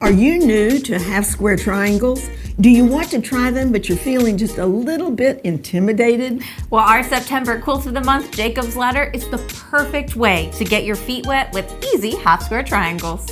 Are you new to half square triangles? Do you want to try them, but you're feeling just a little bit intimidated? Well, our September Quilt of the Month Jacob's Ladder is the perfect way to get your feet wet with easy half square triangles.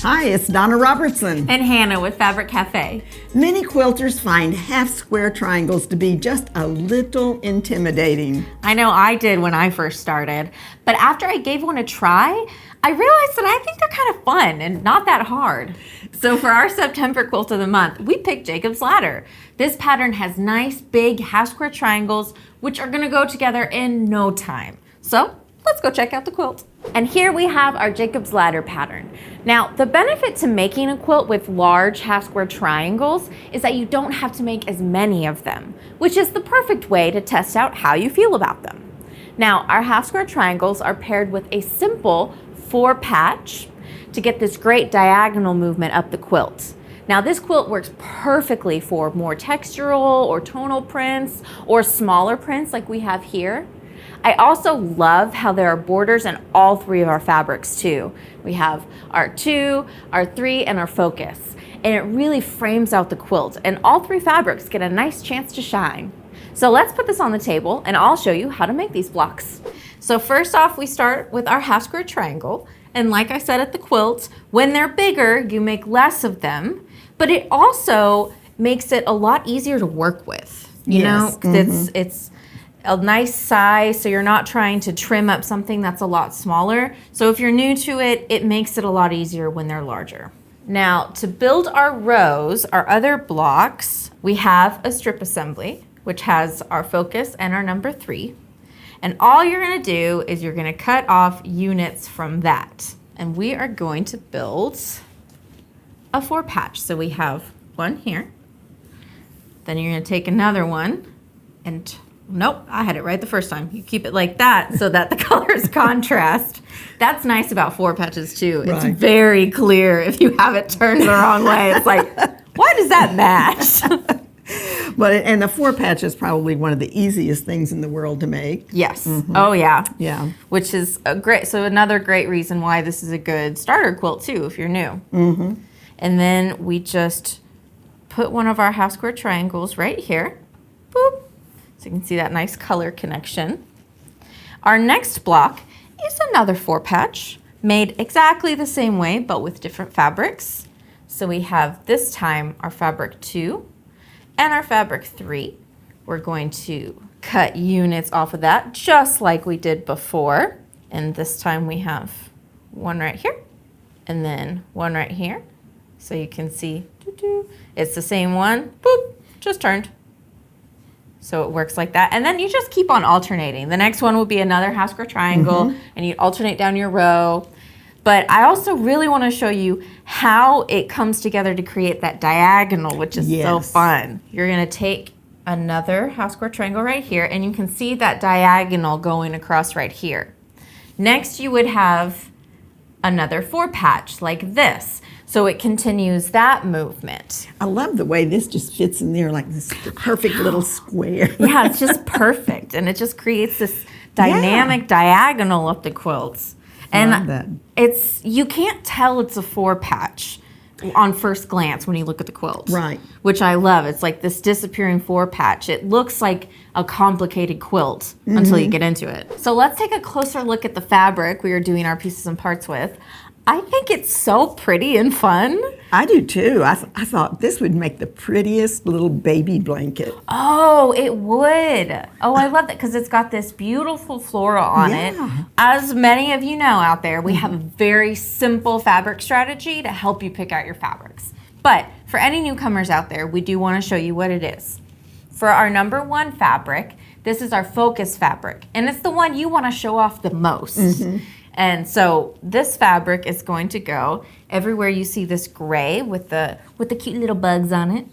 Hi, it's Donna Robertson. And Hannah with Fabric Café. Many quilters find half square triangles to be just a little intimidating. I know I did when I first started, but after I gave one a try, I realized that I think they're kind of fun and not that hard. So for our September Quilt of the Month, we picked Jacob's Ladder. This pattern has nice big half square triangles, which are gonna go together in no time. So let's go check out the quilt. And here we have our Jacob's Ladder pattern. Now, the benefit to making a quilt with large half square triangles is that you don't have to make as many of them, which is the perfect way to test out how you feel about them. Now, our half square triangles are paired with a simple 4-patch to get this great diagonal movement up the quilt. Now, this quilt works perfectly for more textural or tonal prints or smaller prints like we have here. I also love how there are borders in all three of our fabrics too. We have our 2, our 3, and our focus. And it really frames out the quilt, and all three fabrics get a nice chance to shine. So let's put this on the table and I'll show you how to make these blocks. So first off, we start with our half square triangle. And like I said at the quilt, when they're bigger, you make less of them, but it also makes it a lot easier to work with. You know, it's a nice size, so you're not trying to trim up something that's a lot smaller. So if you're new to it, it makes it a lot easier when they're larger. Now, to build our rows, our other blocks, we have a strip assembly, which has our focus and our number 3. And all you're gonna do is you're gonna cut off units from that. And we are going to build a 4-patch. So we have one here, then you're gonna take another one and nope, I had it right the first time. You keep it like that so that the colors contrast. That's nice about 4-patches too. It's very clear if you have it turned the wrong way. It's like, why does that match? And the 4-patch is probably one of the easiest things in the world to make. Yes. Oh yeah. Yeah. Which is another great reason why this is a good starter quilt too if you're new. And then we just put one of our half square triangles right here. Boop. So you can see that nice color connection. Our next block is another 4-patch made exactly the same way but with different fabrics. So we have this time our fabric 2 and our fabric 3. We're going to cut units off of that just like we did before. And this time we have one right here and then one right here. So you can see it's the same one, boop, just turned. So it works like that. And then you just keep on alternating. The next one will be another half square triangle and you alternate down your row. But I also really want to show you how it comes together to create that diagonal, which is so fun. You're going to take another half square triangle right here and you can see that diagonal going across right here. Next, you would have another 4-patch like this. So it continues that movement. I love the way this just fits in there like this perfect little square. Yeah, it's just perfect. And it just creates this dynamic diagonal up the quilts. And you can't tell it's a 4-patch on first glance when you look at the quilt. Right. Which I love. It's like this disappearing 4-patch. It looks like a complicated quilt until you get into it. So let's take a closer look at the fabric we are doing our pieces and parts with. I think it's so pretty and fun. I do too. I thought this would make the prettiest little baby blanket. Oh, it would. Oh, I love that because it's got this beautiful floral on it. As many of you know out there, we have a very simple fabric strategy to help you pick out your fabrics. But for any newcomers out there, we do want to show you what it is. For our number 1 fabric, this is our focus fabric, and it's the one you want to show off the most. And so this fabric is going to go everywhere you see this gray with the cute little bugs on it.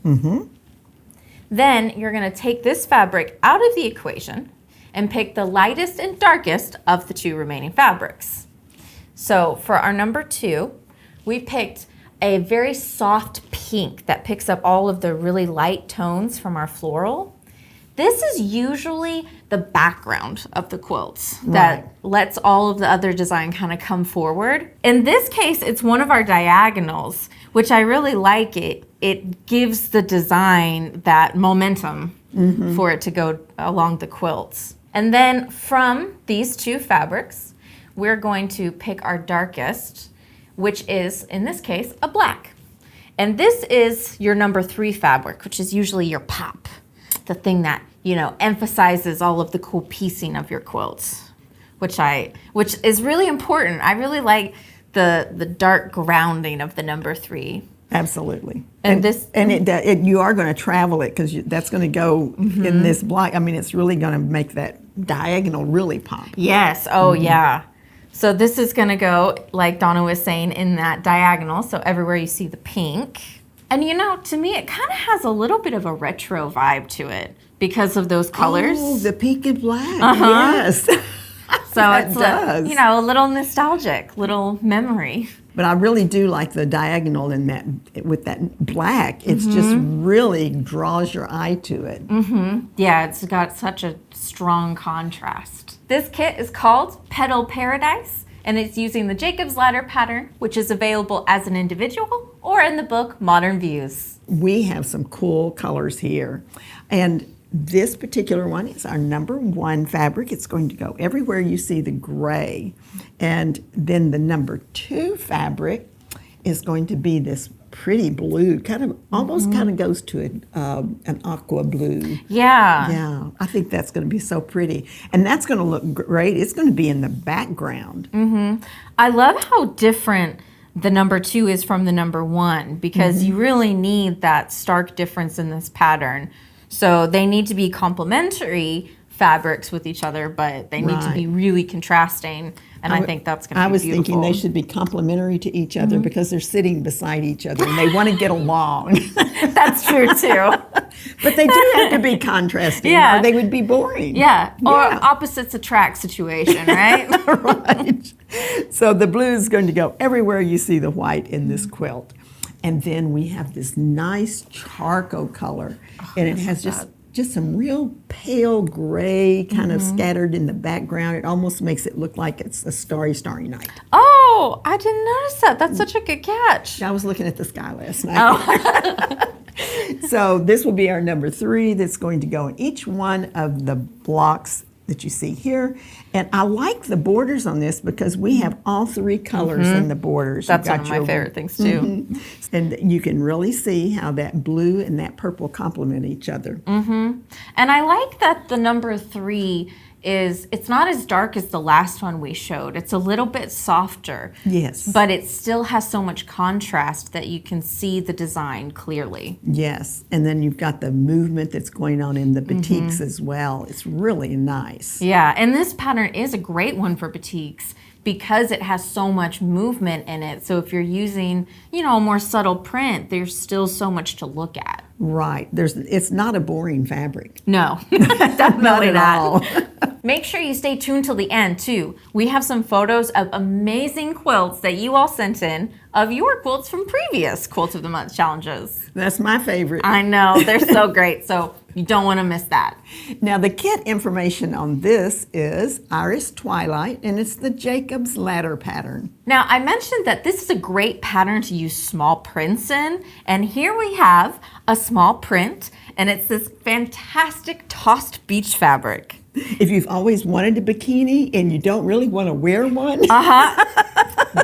Then you're going to take this fabric out of the equation and pick the lightest and darkest of the 2 remaining fabrics. So for our number 2, we picked a very soft pink that picks up all of the really light tones from our floral. This is usually the background of the quilts that lets all of the other design kind of come forward. In this case, it's one of our diagonals, which I really like. It gives the design that momentum for it to go along the quilts. And then from these two fabrics, we're going to pick our darkest, which is, in this case, a black. And this is your number 3 fabric, which is usually your pop, the thing that, emphasizes all of the cool piecing of your quilts, which is really important. I really like the dark grounding of the number 3. Absolutely. And this, you are going to travel it because that's going to go in this block. I mean, it's really going to make that diagonal really pop. Yes. Oh, yeah. So this is going to go, like Donna was saying, in that diagonal. So everywhere you see the pink. And to me, it kind of has a little bit of a retro vibe to it because of those colors. Oh, the pink and black. Yes. So it's a little nostalgic, little memory. But I really do like the diagonal in that with that black. It's just really draws your eye to it. Yeah, it's got such a strong contrast. This kit is called Petal Paradise, and it's using the Jacob's Ladder pattern, which is available as an individual or in the book Modern Views. We have some cool colors here. And this particular one is our number 1 fabric. It's going to go everywhere you see the gray. And then the number 2 fabric is going to be this pretty blue, almost goes to an aqua blue. Yeah. Yeah, I think that's going to be so pretty. And that's going to look great. It's going to be in the background. I love how different the number 2 is from the number 1 because you really need that stark difference in this pattern. So they need to be complementary fabrics with each other, but they need to be really contrasting. And I think that's going to be beautiful. I was thinking they should be complementary to each other because they're sitting beside each other and they want to get along. That's true too. But they do have to be contrasting or they would be boring. Yeah, or opposites attract situation, right? Right. So the blue is going to go everywhere you see the white in this quilt. And then we have this nice charcoal color, and it has just some real pale gray kind of scattered in the background. It almost makes it look like it's a starry, starry night. Oh, I didn't notice that. That's such a good catch. I was looking at the sky last night. So this will be our number 3 that's going to go in each one of the blocks that you see here. And I like the borders on this because we have all 3 colors in the borders. That's one of my favorite things too. And you can really see how that blue and that purple complement each other. And I like that the number 3 it's not as dark as the last one we showed. It's a little bit softer. Yes. But it still has so much contrast that you can see the design clearly. Yes. And then you've got the movement that's going on in the batiks as well. It's really nice. Yeah, and this pattern is a great one for batiks because it has so much movement in it. So if you're using, a more subtle print, there's still so much to look at. Right. It's not a boring fabric. No, definitely not at all. Make sure you stay tuned till the end too. We have some photos of amazing quilts that you all sent in of your quilts from previous Quilt of the Month challenges. That's my favorite. I know, they're so great, so you don't want to miss that. Now the kit information on this is Iris Twilight, and it's the Jacob's Ladder pattern. Now I mentioned that this is a great pattern to use small prints in, and here we have a small print, and it's this fantastic tossed beach fabric. If you've always wanted a bikini and you don't really want to wear one.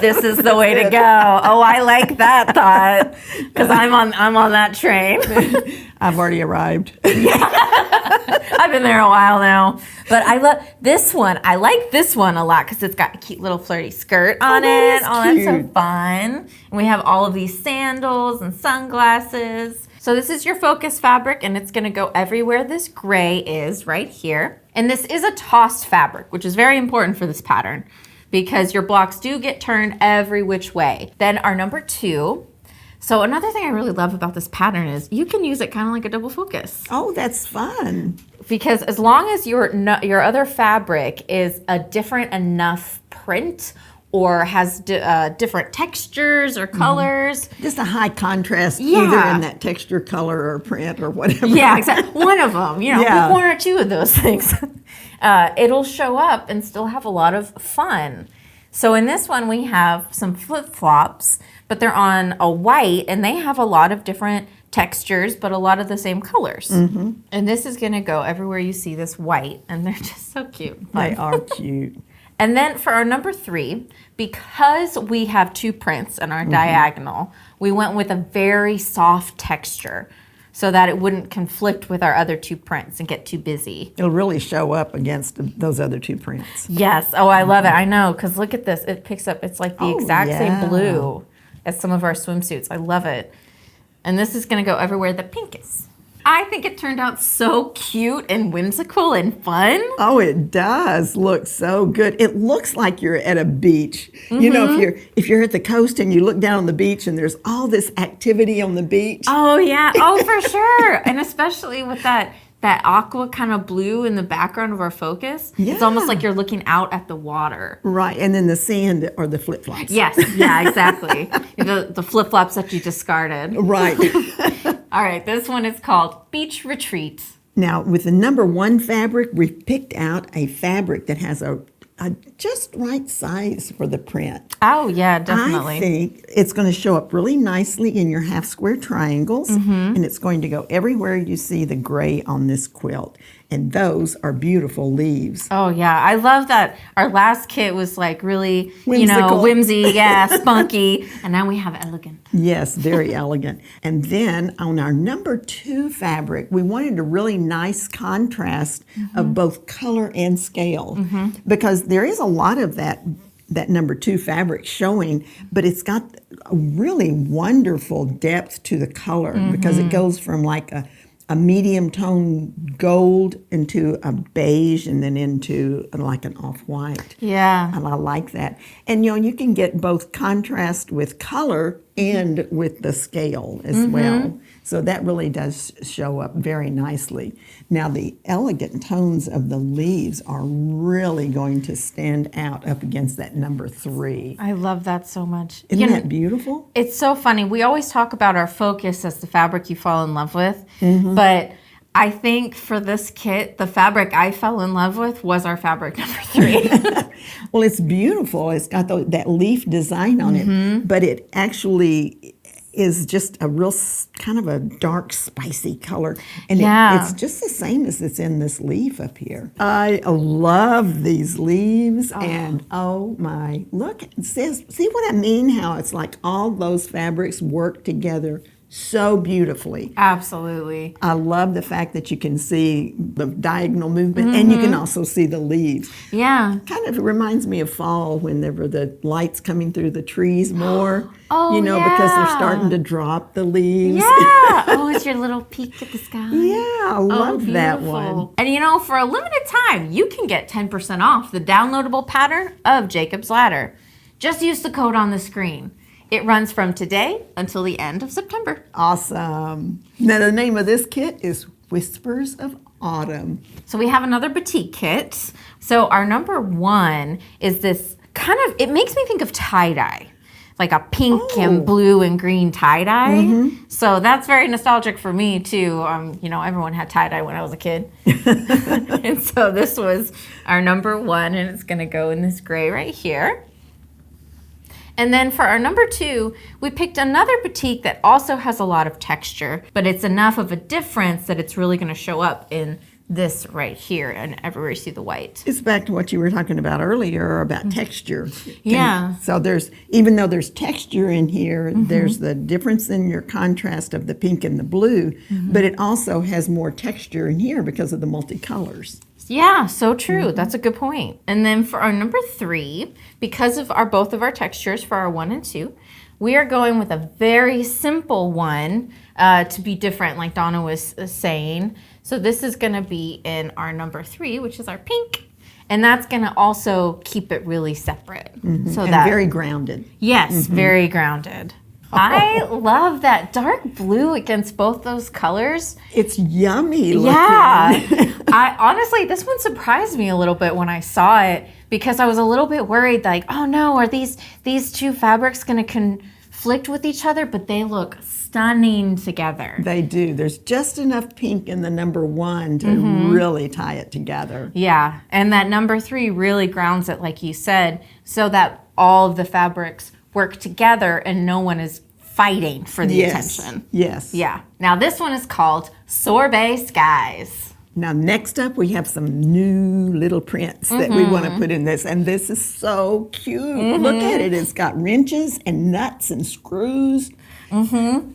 This is the way to go. Oh, I like that thought because I'm on that train. I've already arrived. I've been there a while now. But I love this one. I like this one a lot because it's got a cute little flirty skirt on it. Oh, that's so fun. And we have all of these sandals and sunglasses. So this is your focus fabric, and it's going to go everywhere this gray is right here. And this is a tossed fabric, which is very important for this pattern because your blocks do get turned every which way. Then our number 2. So another thing I really love about this pattern is you can use it kind of like a double focus. Oh, that's fun. Because as long as your other fabric is a different enough print or has different textures or colors. Just a high contrast, Yeah. either in that texture, color, or print, or whatever. Yeah, exactly. One of them, Yeah. pick one or two of those things. It'll show up and still have a lot of fun. So in this one, we have some flip-flops, but they're on a white, and they have a lot of different textures, but a lot of the same colors. And this is gonna go everywhere you see this white, and they're just so cute. They are cute. And then for our number 3, because we have 2 prints in our diagonal, we went with a very soft texture so that it wouldn't conflict with our other 2 prints and get too busy. It'll really show up against those other 2 prints. Yes. Oh, I love it. I know, because look at this. It picks up, it's like the exact yeah. same blue as some of our swimsuits. I love it. And this is going to go everywhere the pink is. I think it turned out so cute and whimsical and fun. Oh, it does look so good. It looks like you're at a beach. You know, if you're at the coast and you look down on the beach and there's all this activity on the beach. Oh, yeah. Oh, for sure. And especially with that aqua kind of blue in the background of our focus. Yeah. It's almost like you're looking out at the water. Right, and then the sand or the flip-flops. Yes. Yeah, exactly. the flip-flops that you discarded. Right. All right, this one is called Beach Retreat. Now, with the number 1 fabric, we've picked out a fabric that has a just right size for the print. Oh, yeah, definitely. I think it's going to show up really nicely in your half square triangles, and it's going to go everywhere you see the gray on this quilt. And those are beautiful leaves. Oh, yeah. I love that our last kit was like really, Whimsical. whimsy, yeah, spunky. And now we have elegant. Yes, very elegant. And then on our number 2 fabric, we wanted a really nice contrast of both color and scale, because there is a lot of that number 2 fabric showing, but it's got a really wonderful depth to the color, because it goes from like a medium tone gold into a beige and then into like an off-white. Yeah. And I like that. And you can get both contrast with color and with the scale as well. So that really does show up very nicely. Now the elegant tones of the leaves are really going to stand out up against that number 3. I love that so much. Isn't that beautiful? It's so funny. We always talk about our focus as the fabric you fall in love with, but I think for this kit, the fabric I fell in love with was our fabric number 3. Well, it's beautiful. It's got that leaf design on it, but it actually is just a real kind of a dark, spicy color. And it's just the same as it's in this leaf up here. I love these leaves, and oh my, look, see what I mean? How it's like all those fabrics work together so beautifully. Absolutely. I love the fact that you can see the diagonal movement, and you can also see the leaves. Yeah. Kind of reminds me of fall whenever the light's coming through the trees more. Oh, because they're yeah. starting to drop the leaves. Yeah. Oh, it's your little peek at the sky. Yeah, I love that beautiful. one. And for a limited time, you can get 10% off the downloadable pattern of Jacob's Ladder. Just use the code on the screen. It runs from today until the end of September. Awesome. Now the name of this kit is Whispers of Autumn. So we have another batik kit. So our number 1 is this kind of, it makes me think of tie-dye. Like a pink and blue and green tie-dye. So that's very nostalgic for me too. Everyone had tie-dye when I was a kid. And so this was our number 1, and it's gonna go in this gray right here. And then for our number 2, we picked another batik that also has a lot of texture, but it's enough of a difference that it's really gonna show up in this right here and everywhere you see the white. It's back to what you were talking about earlier about texture. Yeah. So even though there's texture in here, there's the difference in your contrast of the pink and the blue, but it also has more texture in here because of the multicolors. Yeah, so true. That's a good point. And then for our number 3, because of both of our textures for our 1 and 2, we are going with a very simple one to be different, like Donna was saying. So this is going to be in our number 3, which is our pink. And that's going to also keep it really separate. So And that very grounded. Yes, very grounded. I love that dark blue against both those colors. It's yummy looking. Yeah. Honestly, this one surprised me a little bit when I saw it because I was a little bit worried, like, oh no, are these two fabrics going to conflict with each other? But they look stunning together. They do. There's just enough pink in the number 1 to really tie it together. Yeah, and that number 3 really grounds it, like you said, so that all of the fabrics work together and no one is fighting for the attention. Yes. Yeah. Now this one is called Sorbet Skies. Now, next up, we have some new little prints that we want to put in this. And this is so cute. Look at it. It's got wrenches and nuts and screws.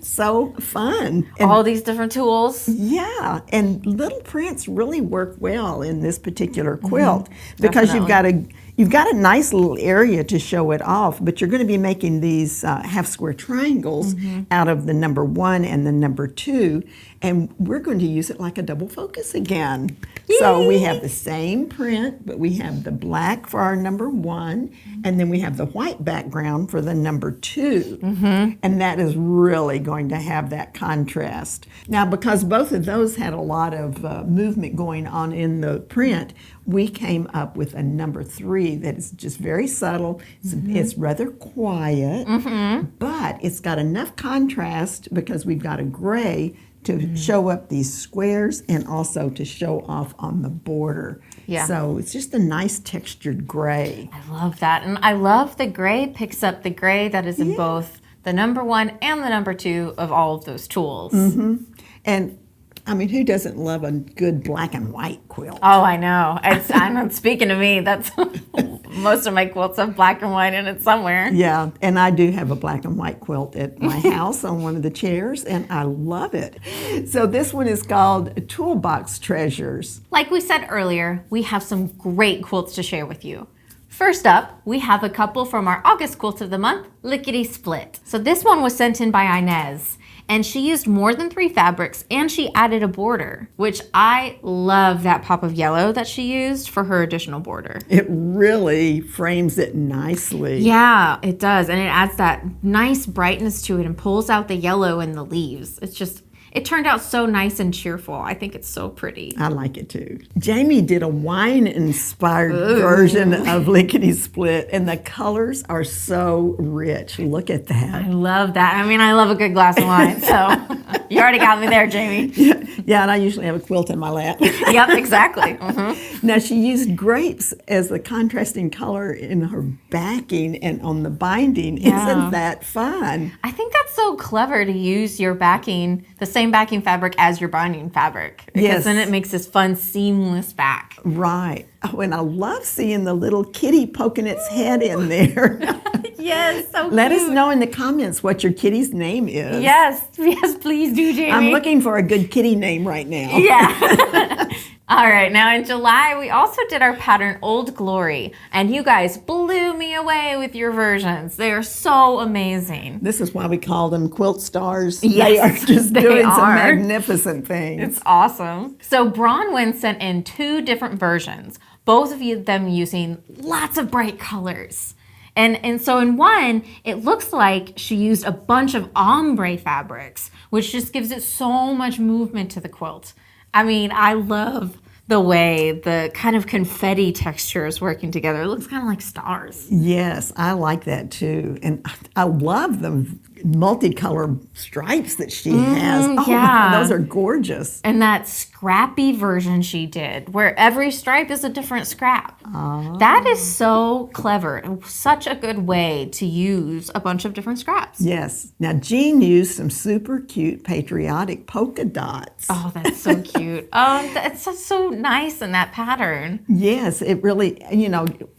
So fun. And All these different tools. yeah, and little prints really work well in this particular quilt because you've got a nice little area to show it off, but you're going to be making these half square triangles out of the number 1 and the number 2, and we're going to use it like a double focus again. Yay! So we have the same print, but we have the black for our number 1, and then we have the white background for the number 2, and that is really going to have that contrast. Now, because both of those had a lot of movement going on in the print, we came up with a number 3 that is just very subtle. It's rather quiet, but it's got enough contrast because we've got a gray to show up these squares and also to show off on the border. Yeah. So it's just a nice textured gray. I love that. And I love the gray picks up the gray that is in both the number 1 and the number 2 of all of those tools. And I mean, who doesn't love a good black and white quilt? Oh, I know. I'm not speaking to me. That's most of my quilts have black and white in it somewhere. Yeah, and I do have a black and white quilt at my house on one of the chairs, and I love it. So this one is called Toolbox Treasures. Like we said earlier, we have some great quilts to share with you. First up, we have a couple from our August quilt of the month, Lickety Split. So this one was sent in by Inez, and she used more than 3 fabrics and she added a border, which I love that pop of yellow that she used for her additional border. It really frames it nicely. Yeah, it does. And it adds that nice brightness to it and pulls out the yellow in the leaves. It turned out so nice and cheerful. I think it's so pretty. I like it too. Jamie did a wine-inspired version of Lickety Split, and the colors are so rich. Look at that. I love that. I mean, I love a good glass of wine, so you already got me there, Jamie. Yeah, and I usually have a quilt in my lap. Yep, exactly. Now, she used grapes as the contrasting color in her backing and on the binding. Yeah. Isn't that fun? I think that's so clever to use your backing, the same backing fabric as your binding fabric. Because Yes. then it makes this fun, seamless back. Right. Oh, and I love seeing the little kitty poking its head in there. Yes, so Let us cute. know in the comments what your kitty's name is. Yes, please do, Jamie. I'm looking for a good kitty name right now. Yeah. All right, now in July, we also did our pattern Old Glory, and you guys blew me away with your versions. They are so amazing. This is why we call them quilt stars. Yes, they are just they doing some are. magnificent things. It's awesome. So Bronwyn sent in 2 different versions, both of them using lots of bright colors. And so in one, it looks like she used a bunch of ombre fabrics, which just gives it so much movement to the quilt. I mean, I love the way the kind of confetti texture is working together. It looks kind of like stars. Yes, I like that too. And I love the multicolored stripes that she has. Oh, yeah. those are gorgeous. And that scrappy version she did, where every stripe is a different scrap. That is so clever and such a good way to use a bunch of different scraps. Yes. Now, Jean used some super cute patriotic polka dots. Oh, that's so cute. Oh, that's so nice in that pattern. Yes, it really,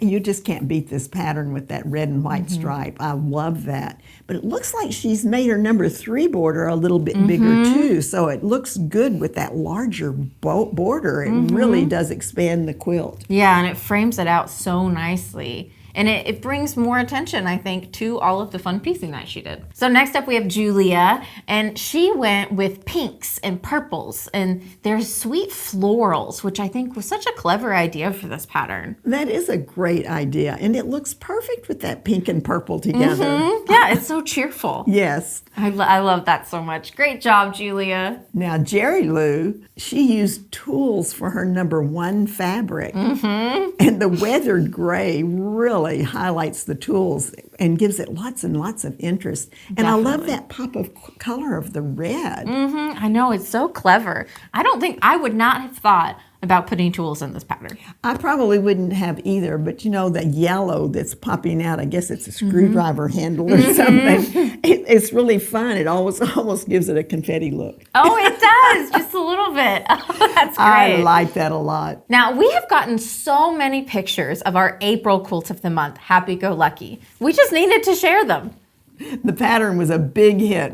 you just can't beat this pattern with that red and white stripe. I love that. But it looks like she's made her number 3 border a little bit bigger too, so it looks good with that larger border. It really does expand the quilt. Yeah, and it frames it out so nicely. And it brings more attention, I think, to all of the fun piecing that she did. So next up we have Julia, and she went with pinks and purples, and there's sweet florals, which I think was such a clever idea for this pattern. That is a great idea, and it looks perfect with that pink and purple together. Yeah, it's so cheerful. Yes. I love that so much. Great job, Julia. Now, Jerry Lou, she used tools for her number 1 fabric. And the weathered gray really highlights the tools and gives it lots and lots of interest. And I love that pop of color of the red. I know, it's so clever. I would not have thought about putting tools in this pattern. I probably wouldn't have either, but you know, the yellow that's popping out, I guess it's a screwdriver handle or something. It's really fun. It almost gives it a confetti look. Oh, it does, just a little bit. Oh, that's great. I like that a lot. Now, we have gotten so many pictures of our April quilt of the month, Happy Go Lucky. We just needed to share them. The pattern was a big hit.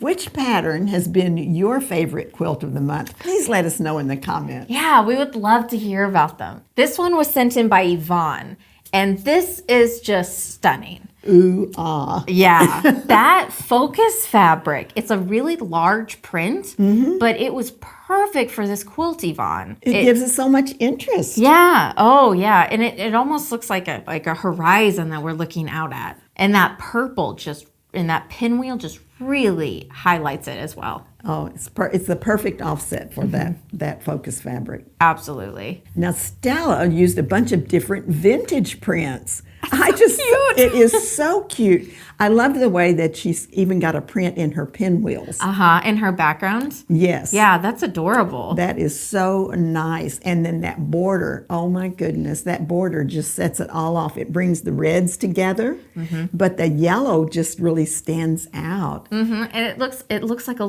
Which pattern has been your favorite quilt of the month? Please let us know in the comments. Yeah, we would love to hear about them. This one was sent in by Yvonne, and this is just stunning. Ooh, ah. Yeah, that focus fabric, it's a really large print, but it was perfect for this quilt, Yvonne. It gives us so much interest. Yeah, oh yeah, and it almost looks like a horizon that we're looking out at. And that purple and that pinwheel just really highlights it as well. Oh, it's the perfect offset for that focus fabric. Absolutely. Now, Stella used a bunch of different vintage prints. Cute. It is so cute. I love the way that she's even got a print in her pinwheels. In her background? Yes. Yeah, that's adorable. That is so nice. And then that border, oh my goodness, that border just sets it all off. It brings the reds together, but the yellow just really stands out. And it looks like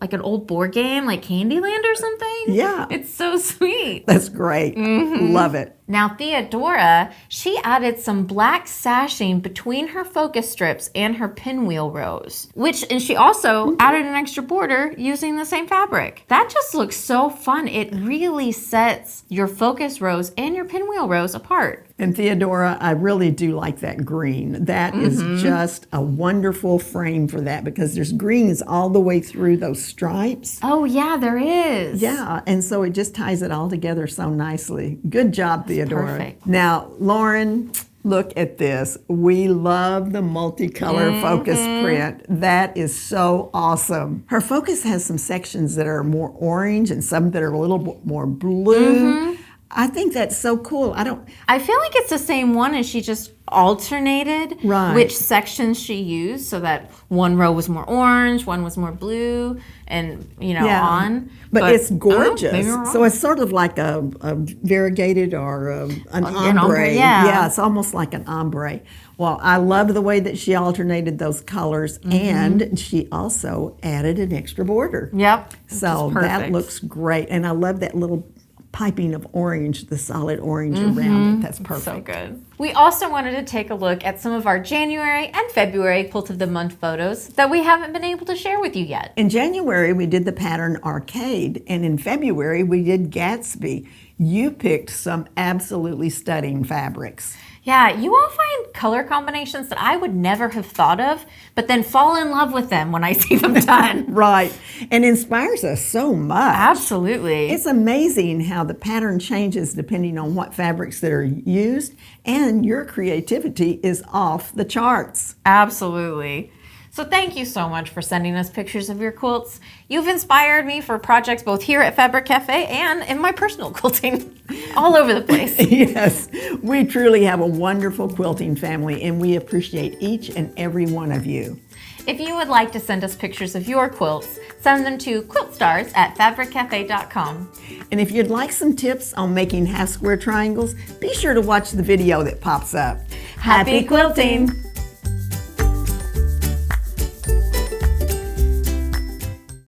like an old board game, like Candyland or something. Yeah. It's so sweet. That's great. Love it. Now, Theodora, she added some black sashing between her focus strips and her pinwheel rows, and she also added an extra border using the same fabric. That just looks so fun. It really sets your focus rows and your pinwheel rows apart. And Theodora, I really do like that green. That is just a wonderful frame for that because there's greens all the way through those stripes. Oh yeah, there is. Yeah, and so it just ties it all together so nicely. Good job, Theodora. Perfect. Now, Lauren, look at this. We love the multicolor focus print. That is so awesome. Her focus has some sections that are more orange and some that are a little bit more blue. I think that's so cool. I feel like it's the same one and she just alternated which sections she used so that one row was more orange, one was more blue, and on. But it's gorgeous. Maybe we're wrong. So it's sort of like a variegated or an ombre. Yeah, it's almost like an ombre. Well, I love the way that she alternated those colors, and she also added an extra border. Yep. So that looks great, and I love that little piping of orange, the solid orange around it. That's perfect. So good. We also wanted to take a look at some of our January and February Quilt of the Month photos that we haven't been able to share with you yet. In January, we did the pattern Arcade, and in February, we did Gatsby. You picked some absolutely stunning fabrics. Yeah, you all find color combinations that I would never have thought of, but then fall in love with them when I see them done. Right, and inspires us so much. Absolutely. It's amazing how the pattern changes depending on what fabrics that are used, and your creativity is off the charts. Absolutely. So thank you so much for sending us pictures of your quilts. You've inspired me for projects both here at Fabric Café and in my personal quilting all over the place. Yes, we truly have a wonderful quilting family and we appreciate each and every one of you. If you would like to send us pictures of your quilts, send them to quiltstars@fabriccafe.com. And if you'd like some tips on making half square triangles, be sure to watch the video that pops up. Happy quilting!